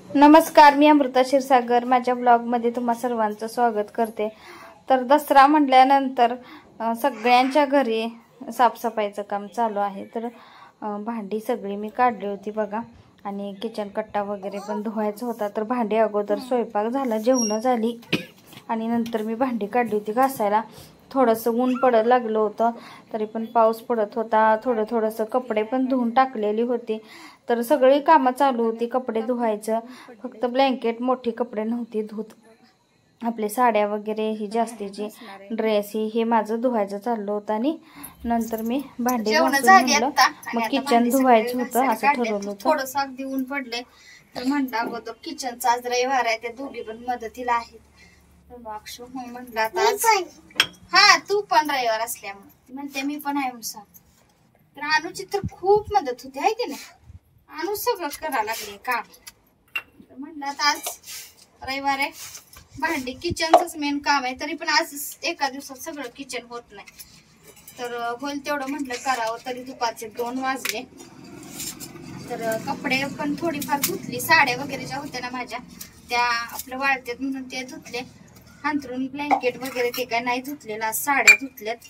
नमस्कार, मी अमृता क्षीरसागर माझ्या ब्लॉग मध्ये तुम्हा सर्वांचं स्वागत करते। तर दसरा म्हटल्यानंतर सगळ्यांच्या घरी साफसफाईचं काम चालू आहे। तर भांडी सगळी मी काढली होती बघा, आणि किचन कट्टा वगैरे पण धुवायचा होता। तर भांडी अगोदर स्वयंपाक झाला, जेवण झाली, आणि नंतर मी भांडी काढली होती घासायला। थोडंसं ऊन पडायला लागलं होतं, तरी पण पाऊस पडत होता। थोडंसं कपडे पण धुवून टाकलेली होती। तर सगळी कामं चालू होती कपडे धुवायचं, फक्त ब्लँकेट मोठी कपडे नव्हती धुत। आपले साड्या वगैरे ही जास्तीची ड्रेस हे माझं धुवायचं चाललं होतं, आणि नंतर मी भांडी घासून म्हणलं मग किचन धुवायचं होतं असं ठरवलं होतं। थोडंसं अगदी ऊन पडले तर म्हणलं अगोदर किचनचा आज रविवार आहे, ते दोघी पण मदतीला आहेत। अक्षु म्हणलं आता हा तू पण रविवार असल्यामुळे म्हणते मी पण आहे म्हणून। तर अनुची तर खूप मदत होते आहे की नाही, अनु सगळं करायला लागले काम। तर म्हणलं आता आज रविवार आहे, भांडी किचनच मेन काम आहे, तरी पण आज एका दिवसात सगळं किचन होत नाही, तर होईल तेवढं म्हटलं करावं। तरी दुपारचे 2 वाजले। तर कपडे पण थोडीफार धुतली, साड्या वगैरे ज्या होत्या ना माझ्या त्या आपल्या वाळत्यात म्हणून ते धुतले। अंथरून ब्लँकेट वगैरे ते काय नाही धुतलेला, साड्या धुतल्यात।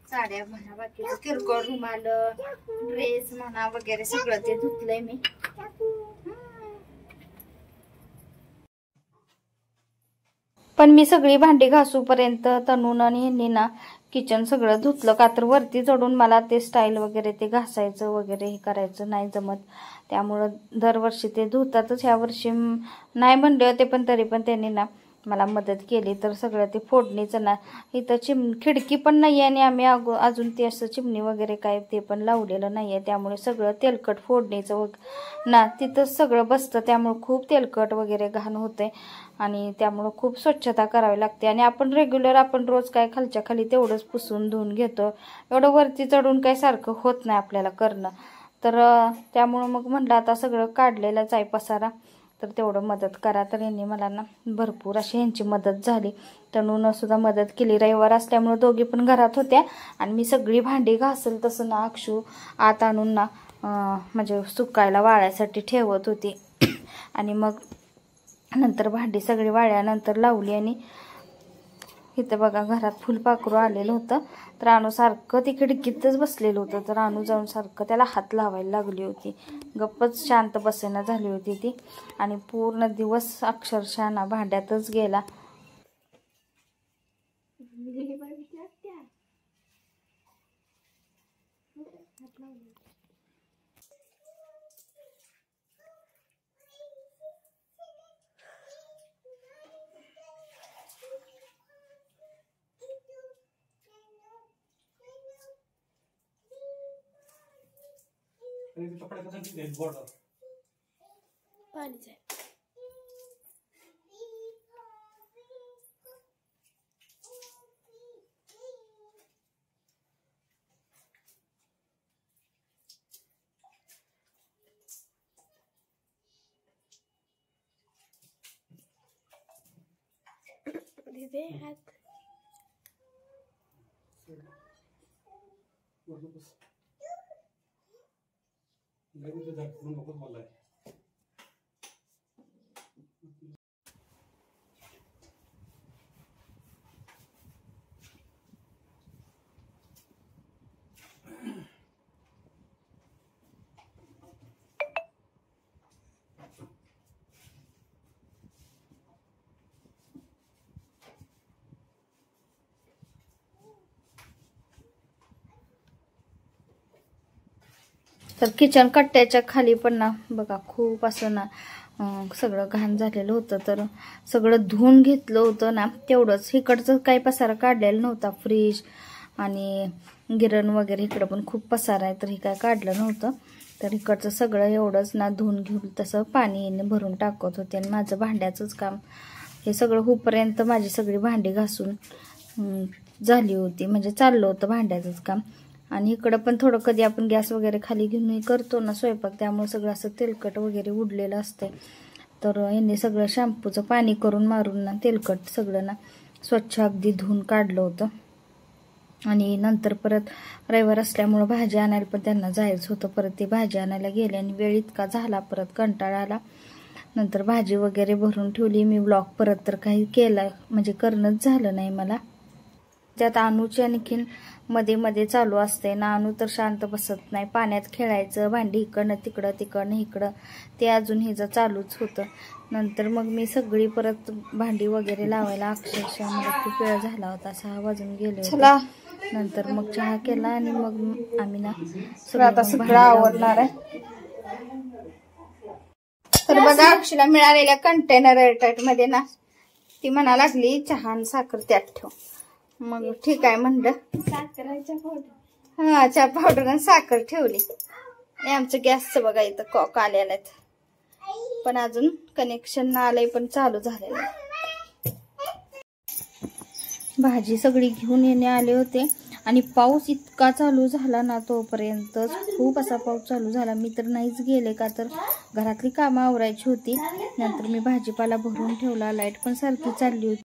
साड्या म्हणा, बाकी किरकोळ रुमाल, ड्रेस म्हणा वगैरे सगळं ते धुतलंय मी। पण मी सगळी भांडी घासूपर्यंत तनून आणि ह्यांनी ना किचन सगळं धुतलं, का तर वरती चढून मला ते स्टाईल वगैरे ते घासायचं वगैरे हे करायचं नाही जमत। त्यामुळं दरवर्षी ते धुतातच, ह्या वर्षी नाही म्हणले होते पण तरी पण त्यांनी ना मला मदत केली। तर सगळं ते फोडणीचं ना, इथं खिडकी पण नाही आहे, आणि आम्ही अजून ते असं चिमणी वगैरे काय ते पण लावलेलं नाही आहे। त्यामुळे सगळं तेलकट फोडणीचं ना तिथंच सगळं बसतं, त्यामुळे खूप तेलकट वगैरे घाण होते, आणि त्यामुळे खूप स्वच्छता करावी लागते। आणि आपण रेग्युलर आपण रोज काय खालच्या खाली तेवढंच पुसून धुवून घेतो, एवढं वरती चढून काय सारखं होत नाही आपल्याला करणं। तर त्यामुळं मग म्हटलं आता सगळं काढलेलंच आहे पसारा, तर तेवढं मदत करा। तर यांनी मला ना भरपूर अशी यांची मदत झाली। तनूनं सुद्धा मदत केली, रविवार असल्यामुळे दोघी पण घरात होत्या, आणि मी सगळी भांडी घासेल तसं ना अक्षू आत आणून ना म्हणजे सुकायला वाळायसाठी ठेवत होती। आणि मग नंतर भांडी सगळी वाळल्यानंतर लावली, आणि इथं बघा घरात फुलपाखरू आलेलं होतं। तर अनु सारखं ती खिडकीतच बसलेलं होतं, तर अनु जाऊन सारखं त्याला हात लावायला लागली होती, गप्पच शांत बसेना झाली होती ती, आणि पूर्ण दिवस अक्षरशः ना भांड्यातच गेला। दीदी हात तर किचन कट्ट्याच्या खाली पण ना बघा खूप असं ना सगळं घाण झालेलं होतं। तर सगळं धुवून घेतलं होतं ना, तेवढंच इकडचं काही पसारा काढलेला नव्हता। फ्रीज आणि गिरण वगैरे इकडं पण खूप पसारा आहे, तर हे काय काढलं नव्हतं। तर इकडचं सगळं एवढंच ना धुवून घेऊन तसं पाणी भरून टाकत होते, आणि माझं भांड्याचंच काम हे सगळं होईपर्यंत माझी सगळी भांडी घासून झाली होती, म्हणजे चाललं होतं भांड्याचंच काम। आणि इकडं पण थोडं कधी आपण गॅस वगैरे खाली घेऊन करतो ना स्वयंपाक, त्यामुळे सगळं असं तेलकट वगैरे उडलेलं असते। तर यांनी सगळं शॅम्पूचं पाणी करून मारून ना तेलकट सगळं ना स्वच्छ अगदी धुवून काढलं होतं। आणि नंतर परत रविवार असल्यामुळे भाजी आणायला पण त्यांना जायचं होतं, परत ती भाजी आणायला गेले, आणि वेळ इतका झाला परत कंटाळा आला। नंतर भाजी वगैरे भरून ठेवली मी. ब्लॉग परत तर काही केला म्हणजे करणंच झालं नाही मला. त्यात अनुची आणखीन मध्ये मध्ये चालू असते ना. अनु तर शांत बसत नाही. पाण्यात खेळायचं, भांडी इकडनं तिकडं तिकडनं इकडं, ते अजून हिचं चालूच होतं. नंतर मग मी सगळी परत भांडी वगैरे लावायला अक्षरशः मला खूप वेळ झाला होता. 6 वाजून गेले होते. नंतर मग चहा केला आणि मग आम्ही ना सगळं आवडणार आहे. तर बघा अक्षीला मिळालेल्या कंटेनर एअरटाईट मध्ये ना ती म्हणा लागली चहा आणि साखर त्यात ठेव. मग ठीक आहे म्हणलं. हा, चहा पावडर आणि साखर ठेवली. आणि आमचं गॅसचं बघा इथं कॉक आलेला आहे, पण अजून कनेक्शन ना आलंय, पण चालू झालेलं आहे. भाजी सगळी घेऊन येणे आले होते आणि पाऊस इतका चालू झाला ना तोपर्यंत खूप असा पाऊस चालू झाला. मी तर नाहीच गेले का तर घरातली कामं आवरायची होती. नंतर मी भाजीपाला भरून ठेवला. लाईट पण सारखी चालली होती.